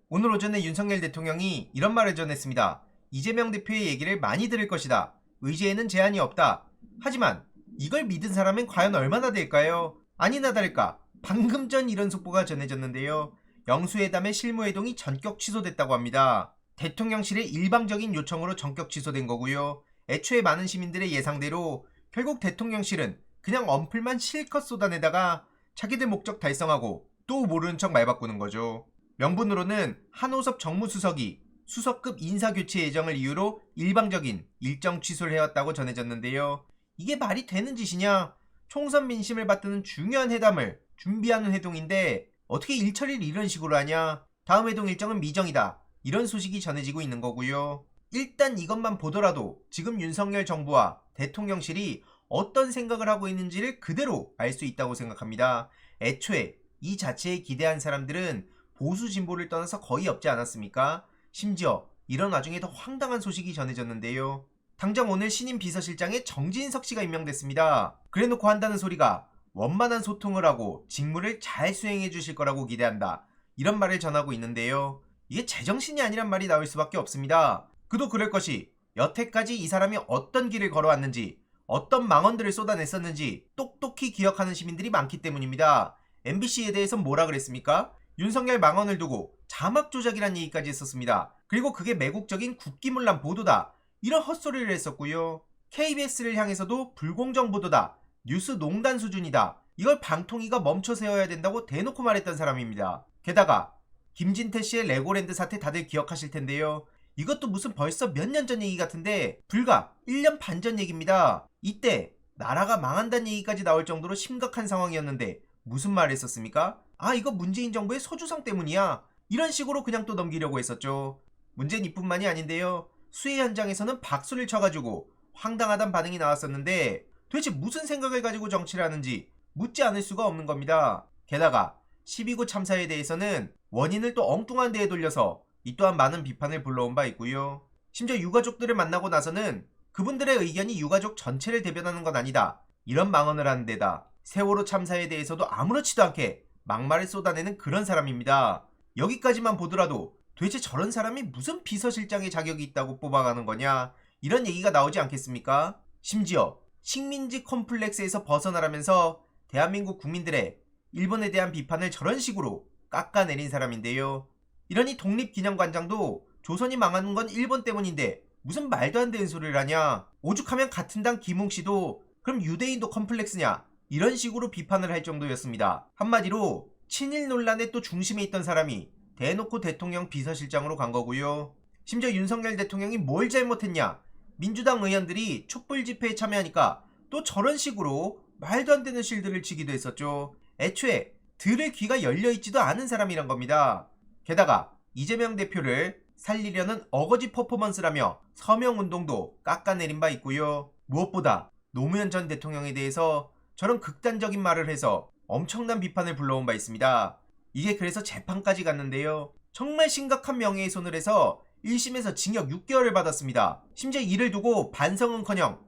오늘 오전에 윤석열 대통령이 이런 말을 전했습니다. 이재명 대표의 얘기를 많이 들을 것이다. 의제에는 제한이 없다. 하지만 이걸 믿은 사람은 과연 얼마나 될까요? 아니나 다를까 방금 전 이런 속보가 전해졌는데요. 영수회담의 실무회동이 전격 취소됐다고 합니다. 대통령실의 일방적인 요청으로 전격 취소된 거고요. 애초에 많은 시민들의 예상대로 결국 대통령실은 그냥 언플만 실컷 쏟아내다가 자기들 목적 달성하고 또 모르는 척 말 바꾸는 거죠. 명분으로는 한호섭 정무수석이 수석급 인사교체 예정을 이유로 일방적인 일정 취소를 해왔다고 전해졌는데요. 이게 말이 되는 짓이냐? 총선 민심을 받드는 중요한 회담을 준비하는 회동인데 어떻게 일처리를 이런 식으로 하냐? 다음 회동 일정은 미정이다. 이런 소식이 전해지고 있는 거고요. 일단 이것만 보더라도 지금 윤석열 정부와 대통령실이 어떤 생각을 하고 있는지를 그대로 알 수 있다고 생각합니다. 애초에 이 자체에 기대한 사람들은 보수 진보를 떠나서 거의 없지 않았습니까? 심지어 이런 와중에 더 황당한 소식이 전해졌는데요. 당장 오늘 신임 비서실장에 정진석 씨가 임명됐습니다. 그래놓고 한다는 소리가 원만한 소통을 하고 직무를 잘 수행해 주실 거라고 기대한다. 이런 말을 전하고 있는데요. 이게 제정신이 아니란 말이 나올 수밖에 없습니다. 그도 그럴 것이 여태까지 이 사람이 어떤 길을 걸어왔는지 어떤 망언들을 쏟아냈었는지 똑똑히 기억하는 시민들이 많기 때문입니다. MBC에 대해선 뭐라 그랬습니까? 윤석열 망언을 두고 자막 조작이란 얘기까지 했었습니다. 그리고 그게 매국적인 국기문란 보도다. 이런 헛소리를 했었고요. KBS를 향해서도 불공정 보도다. 뉴스 농단 수준이다. 이걸 방통위가 멈춰 세워야 된다고 대놓고 말했던 사람입니다. 게다가 김진태 씨의 레고랜드 사태 다들 기억하실 텐데요. 이것도 무슨 벌써 몇 년 전 얘기 같은데 불과 1년 반 전 얘기입니다. 이때 나라가 망한다는 얘기까지 나올 정도로 심각한 상황이었는데 무슨 말을 했었습니까? 아, 이거 문재인 정부의 소주성 때문이야. 이런 식으로 그냥 또 넘기려고 했었죠. 문제는 이뿐만이 아닌데요. 수해 현장에서는 박수를 쳐가지고 황당하단 반응이 나왔었는데 도대체 무슨 생각을 가지고 정치를 하는지 묻지 않을 수가 없는 겁니다. 게다가 12구 참사에 대해서는 원인을 또 엉뚱한 데에 돌려서 이 또한 많은 비판을 불러온 바 있고요. 심지어 유가족들을 만나고 나서는 그분들의 의견이 유가족 전체를 대변하는 건 아니다. 이런 망언을 하는 데다 세월호 참사에 대해서도 아무렇지도 않게 막말을 쏟아내는 그런 사람입니다. 여기까지만 보더라도 도대체 저런 사람이 무슨 비서실장의 자격이 있다고 뽑아가는 거냐? 이런 얘기가 나오지 않겠습니까? 심지어 식민지 컴플렉스에서 벗어나라면서 대한민국 국민들의 일본에 대한 비판을 저런 식으로 깎아내린 사람인데요. 이러니 독립기념관장도 조선이 망하는 건 일본 때문인데 무슨 말도 안 되는 소리를 하냐? 오죽하면 같은 당 김웅씨도 그럼 유대인도 컴플렉스냐? 이런 식으로 비판을 할 정도였습니다. 한마디로 친일 논란의 또 중심에 있던 사람이 대놓고 대통령 비서실장으로 간 거고요. 심지어 윤석열 대통령이 뭘 잘못했냐? 민주당 의원들이 촛불 집회에 참여하니까 또 저런 식으로 말도 안 되는 실드를 치기도 했었죠. 애초에 들을 귀가 열려있지도 않은 사람이란 겁니다. 게다가 이재명 대표를 살리려는 어거지 퍼포먼스라며 서명운동도 깎아내린 바 있고요. 무엇보다 노무현 전 대통령에 대해서 저런 극단적인 말을 해서 엄청난 비판을 불러온 바 있습니다. 이게 그래서 재판까지 갔는데요. 정말 심각한 명예훼손을 해서 1심에서 징역 6개월을 받았습니다. 심지어 이를 두고 반성은커녕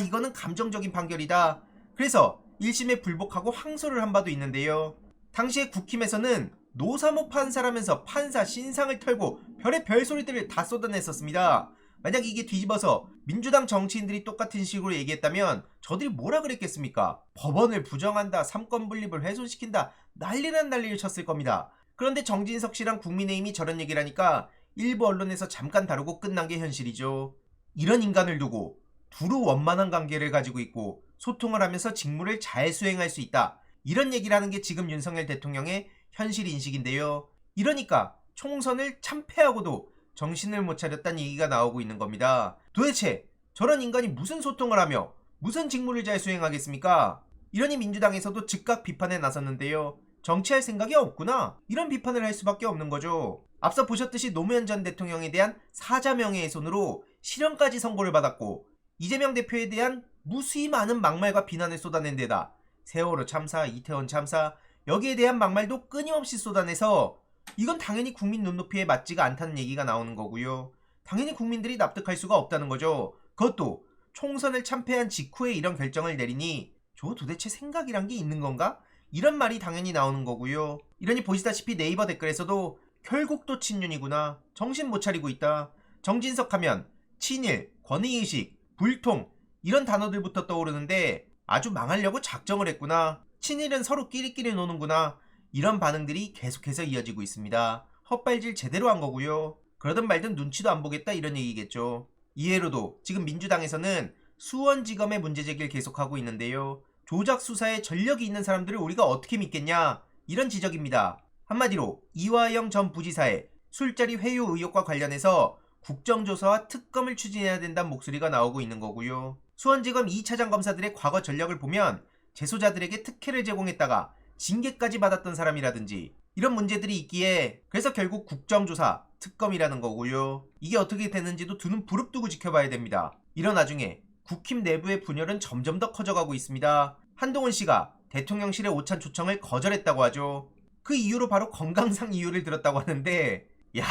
이거는 감정적인 판결이다. 그래서 1심에 불복하고 항소를 한 바도 있는데요. 당시에 국힘에서는 노사모 판사라면서 판사 신상을 털고 별의 별소리들을 다 쏟아냈었습니다. 만약 이게 뒤집어서 민주당 정치인들이 똑같은 식으로 얘기했다면 저들이 뭐라 그랬겠습니까? 법원을 부정한다, 삼권 분립을 훼손시킨다, 난리란 난리를 쳤을 겁니다. 그런데 정진석 씨랑 국민의힘이 저런 얘기를 하니까 일부 언론에서 잠깐 다루고 끝난 게 현실이죠. 이런 인간을 두고 두루 원만한 관계를 가지고 있고 소통을 하면서 직무를 잘 수행할 수 있다. 이런 얘기를 하는 게 지금 윤석열 대통령의 현실 인식인데요. 이러니까 총선을 참패하고도 정신을 못 차렸다는 얘기가 나오고 있는 겁니다. 도대체 저런 인간이 무슨 소통을 하며 무슨 직무를 잘 수행하겠습니까? 이러니 민주당에서도 즉각 비판에 나섰는데요. 정치할 생각이 없구나. 이런 비판을 할 수밖에 없는 거죠. 앞서 보셨듯이 노무현 전 대통령에 대한 사자 명예훼손으로 실형까지 선고를 받았고 이재명 대표에 대한 무수히 많은 막말과 비난을 쏟아낸 데다 세월호 참사, 이태원 참사 여기에 대한 막말도 끊임없이 쏟아내서 이건 당연히 국민 눈높이에 맞지가 않다는 얘기가 나오는 거고요. 당연히 국민들이 납득할 수가 없다는 거죠. 그것도 총선을 참패한 직후에 이런 결정을 내리니 저 도대체 생각이란 게 있는 건가? 이런 말이 당연히 나오는 거고요. 이러니 보시다시피 네이버 댓글에서도 결국 또 친윤이구나. 정신 못 차리고 있다. 정진석 하면 친일, 권위의식, 불통 이런 단어들부터 떠오르는데 아주 망하려고 작정을 했구나. 친일은 서로 끼리끼리 노는구나. 이런 반응들이 계속해서 이어지고 있습니다. 헛발질 제대로 한 거고요. 그러든 말든 눈치도 안 보겠다 이런 얘기겠죠. 이해로도 지금 민주당에서는 수원지검의 문제 제기를 계속하고 있는데요. 조작 수사에 전력이 있는 사람들을 우리가 어떻게 믿겠냐 이런 지적입니다. 한마디로 이화영 전 부지사의 술자리 회유 의혹과 관련해서 국정조사와 특검을 추진해야 된다는 목소리가 나오고 있는 거고요. 수원지검 2차장 검사들의 과거 전력을 보면 재소자들에게 특혜를 제공했다가 징계까지 받았던 사람이라든지 이런 문제들이 있기에 그래서 결국 국정조사, 특검이라는 거고요. 이게 어떻게 되는지도 두 눈 부릅뜨고 지켜봐야 됩니다. 이런 와중에 국힘 내부의 분열은 점점 더 커져가고 있습니다. 한동훈 씨가 대통령실의 오찬 초청을 거절했다고 하죠. 그 이유로 바로 건강상 이유를 들었다고 하는데 야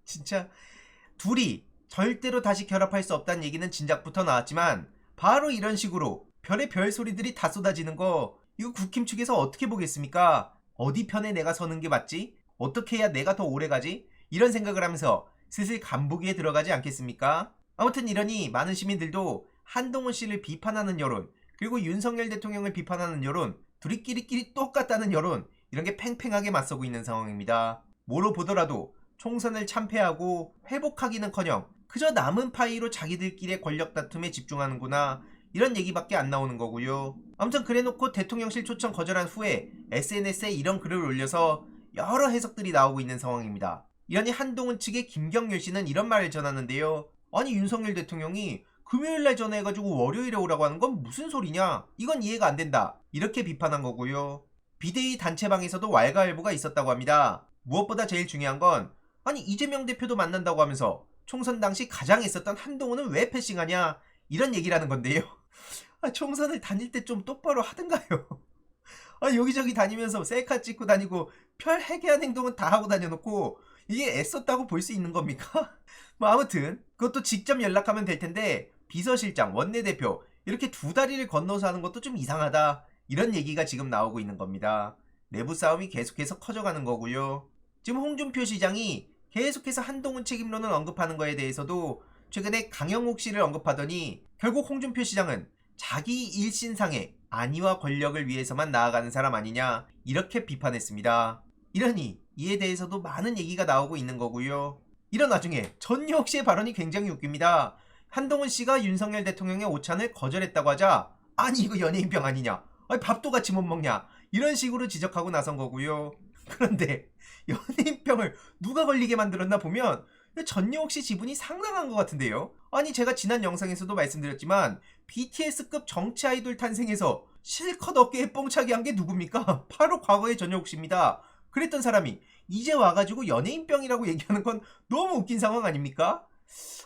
진짜 둘이 절대로 다시 결합할 수 없다는 얘기는 진작부터 나왔지만 바로 이런 식으로 별의 별 소리들이 다 쏟아지는 거 이거 국힘 측에서 어떻게 보겠습니까? 어디 편에 내가 서는 게 맞지? 어떻게 해야 내가 더 오래 가지? 이런 생각을 하면서 슬슬 간보기에 들어가지 않겠습니까? 아무튼 이러니 많은 시민들도 한동훈 씨를 비판하는 여론 그리고 윤석열 대통령을 비판하는 여론 둘이 끼리끼리 똑같다는 여론 이런 게 팽팽하게 맞서고 있는 상황입니다. 뭐로 보더라도 총선을 참패하고 회복하기는커녕 그저 남은 파이로 자기들끼리의 권력 다툼에 집중하는구나 이런 얘기밖에 안 나오는 거고요. 아무튼 그래놓고 대통령실 초청 거절한 후에 SNS에 이런 글을 올려서 여러 해석들이 나오고 있는 상황입니다. 이러니 한동훈 측의 김경률 씨는 이런 말을 전하는데요. 아니 윤석열 대통령이 금요일날 전화해가지고 월요일에 오라고 하는 건 무슨 소리냐? 이건 이해가 안 된다. 이렇게 비판한 거고요. 비대위 단체방에서도 왈가왈부가 있었다고 합니다. 무엇보다 제일 중요한 건 아니 이재명 대표도 만난다고 하면서 총선 당시 가장 애썼던 한동훈은 왜 패싱하냐? 이런 얘기라는 건데요. 총선을 다닐 때 좀 똑바로 하든가요. 여기저기 다니면서 셀카 찍고 다니고 별 해괴한 행동은 다 하고 다녀놓고 이게 애썼다고 볼 수 있는 겁니까? 아무튼 그것도 직접 연락하면 될 텐데 비서실장, 원내대표 이렇게 두 다리를 건너서 하는 것도 좀 이상하다 이런 얘기가 지금 나오고 있는 겁니다. 내부 싸움이 계속해서 커져가는 거고요. 지금 홍준표 시장이 계속해서 한동훈 책임론을 언급하는 거에 대해서도 최근에 강영욱 씨를 언급하더니 결국 홍준표 시장은 자기 일신상의 안위와 권력을 위해서만 나아가는 사람 아니냐 이렇게 비판했습니다. 이러니 이에 대해서도 많은 얘기가 나오고 있는 거고요. 이런 와중에 전유옥 씨의 발언이 굉장히 웃깁니다. 한동훈 씨가 윤석열 대통령의 오찬을 거절했다고 하자 아니 이거 연예인병 아니냐? 밥도 같이 못 먹냐? 이런 식으로 지적하고 나선 거고요. 그런데 연예인병을 누가 걸리게 만들었나 보면 전유옥 씨 지분이 상당한 것 같은데요. 아니 제가 지난 영상에서도 말씀드렸지만 BTS급 정치 아이돌 탄생에서 실컷 어깨에 뽕차기 한 게 누굽니까? 바로 과거의 전유옥 씨입니다. 그랬던 사람이 이제 와가지고 연예인병이라고 얘기하는 건 너무 웃긴 상황 아닙니까?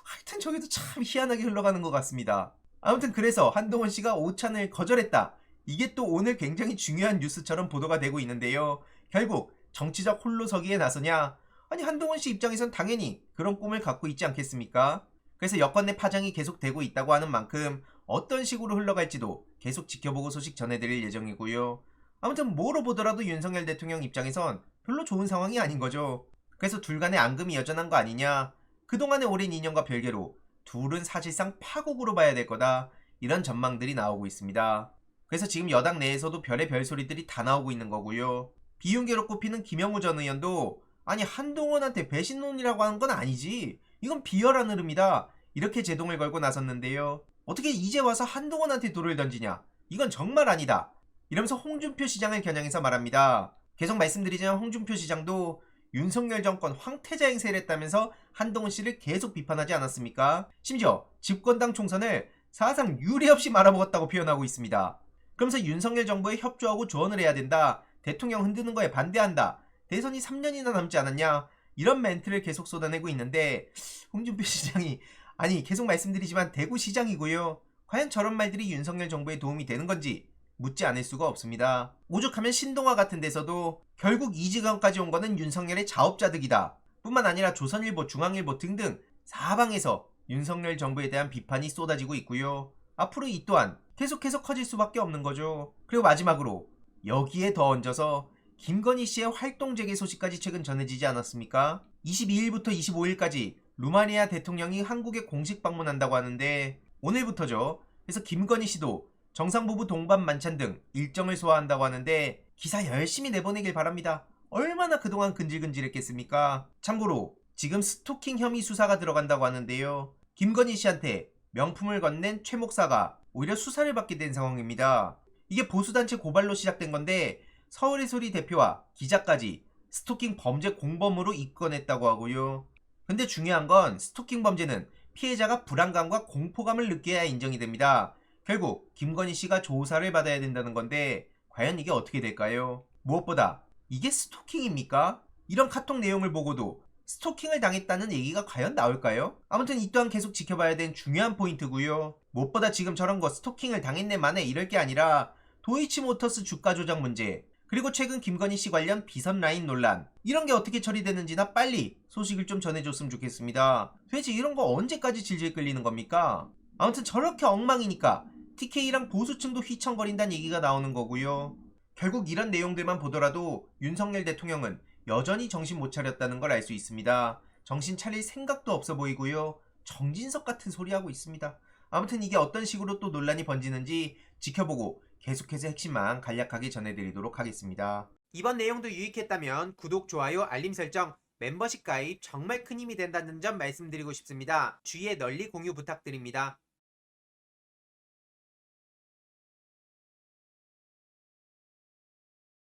하여튼 저기도 참 희한하게 흘러가는 것 같습니다. 아무튼 그래서 한동훈 씨가 오찬을 거절했다. 이게 또 오늘 굉장히 중요한 뉴스처럼 보도가 되고 있는데요. 결국 정치적 홀로서기에 나서냐? 아니 한동훈 씨 입장에선 당연히 그런 꿈을 갖고 있지 않겠습니까? 그래서 여권 내 파장이 계속되고 있다고 하는 만큼 어떤 식으로 흘러갈지도 계속 지켜보고 소식 전해드릴 예정이고요. 아무튼 뭐로 보더라도 윤석열 대통령 입장에선 별로 좋은 상황이 아닌 거죠. 그래서 둘 간의 앙금이 여전한 거 아니냐? 그동안의 오랜 인연과 별개로 둘은 사실상 파국으로 봐야 될 거다. 이런 전망들이 나오고 있습니다. 그래서 지금 여당 내에서도 별의 별소리들이 다 나오고 있는 거고요. 비윤계로 꼽히는 김영우 전 의원도 아니 한동훈한테 배신론이라고 하는 건 아니지. 이건 비열한 흐름이다. 이렇게 제동을 걸고 나섰는데요. 어떻게 이제 와서 한동훈한테 돌을 던지냐. 이건 정말 아니다. 이러면서 홍준표 시장을 겨냥해서 말합니다. 계속 말씀드리지만 홍준표 시장도 윤석열 정권 황태자 행세를 했다면서 한동훈 씨를 계속 비판하지 않았습니까? 심지어 집권당 총선을 사상 유례 없이 말아먹었다고 표현하고 있습니다. 그러면서 윤석열 정부에 협조하고 조언을 해야 된다. 대통령 흔드는 거에 반대한다. 대선이 3년이나 남지 않았냐. 이런 멘트를 계속 쏟아내고 있는데 홍준표 시장이 아니 계속 말씀드리지만 대구시장이고요. 과연 저런 말들이 윤석열 정부에 도움이 되는 건지 묻지 않을 수가 없습니다. 오죽하면 신동아 같은 데서도 결국 이 지경까지 온 거는 윤석열의 자업자득이다. 뿐만 아니라 조선일보, 중앙일보 등등 사방에서 윤석열 정부에 대한 비판이 쏟아지고 있고요. 앞으로 이 또한 계속해서 커질 수밖에 없는 거죠. 그리고 마지막으로 여기에 더 얹어서 김건희 씨의 활동 재개 소식까지 최근 전해지지 않았습니까? 22일부터 25일까지 루마니아 대통령이 한국에 공식 방문한다고 하는데 오늘부터죠. 그래서 김건희 씨도 정상부부 동반 만찬 등 일정을 소화한다고 하는데 기사 열심히 내보내길 바랍니다. 얼마나 그동안 근질근질했겠습니까? 참고로 지금 스토킹 혐의 수사가 들어간다고 하는데요. 김건희 씨한테 명품을 건넨 최 목사가 오히려 수사를 받게 된 상황입니다. 이게 보수단체 고발로 시작된 건데 서울의 소리 대표와 기자까지 스토킹 범죄 공범으로 입건했다고 하고요. 근데 중요한 건 스토킹 범죄는 피해자가 불안감과 공포감을 느껴야 인정이 됩니다. 결국 김건희 씨가 조사를 받아야 된다는 건데 과연 이게 어떻게 될까요? 무엇보다 이게 스토킹입니까? 이런 카톡 내용을 보고도 스토킹을 당했다는 얘기가 과연 나올까요? 아무튼 이 또한 계속 지켜봐야 된 중요한 포인트고요. 무엇보다 지금 저런 거 스토킹을 당했네 만에 이럴 게 아니라 도이치모터스 주가 조작 문제, 그리고 최근 김건희 씨 관련 비선 라인 논란, 이런 게 어떻게 처리되는지나 빨리 소식을 좀 전해줬으면 좋겠습니다. 도대체 이런 거 언제까지 질질 끌리는 겁니까? 아무튼 저렇게 엉망이니까 TK랑 보수층도 휘청거린다는 얘기가 나오는 거고요. 결국 이런 내용들만 보더라도 윤석열 대통령은 여전히 정신 못 차렸다는 걸 알 수 있습니다. 정신 차릴 생각도 없어 보이고요. 정진석 같은 소리 하고 있습니다. 아무튼 이게 어떤 식으로 또 논란이 번지는지 지켜보고 계속해서 핵심만 간략하게 전해드리도록 하겠습니다. 이번 내용도 유익했다면 구독, 좋아요, 알림 설정, 멤버십 가입 정말 큰 힘이 된다는 점 말씀드리고 싶습니다. 주위에 널리 공유 부탁드립니다.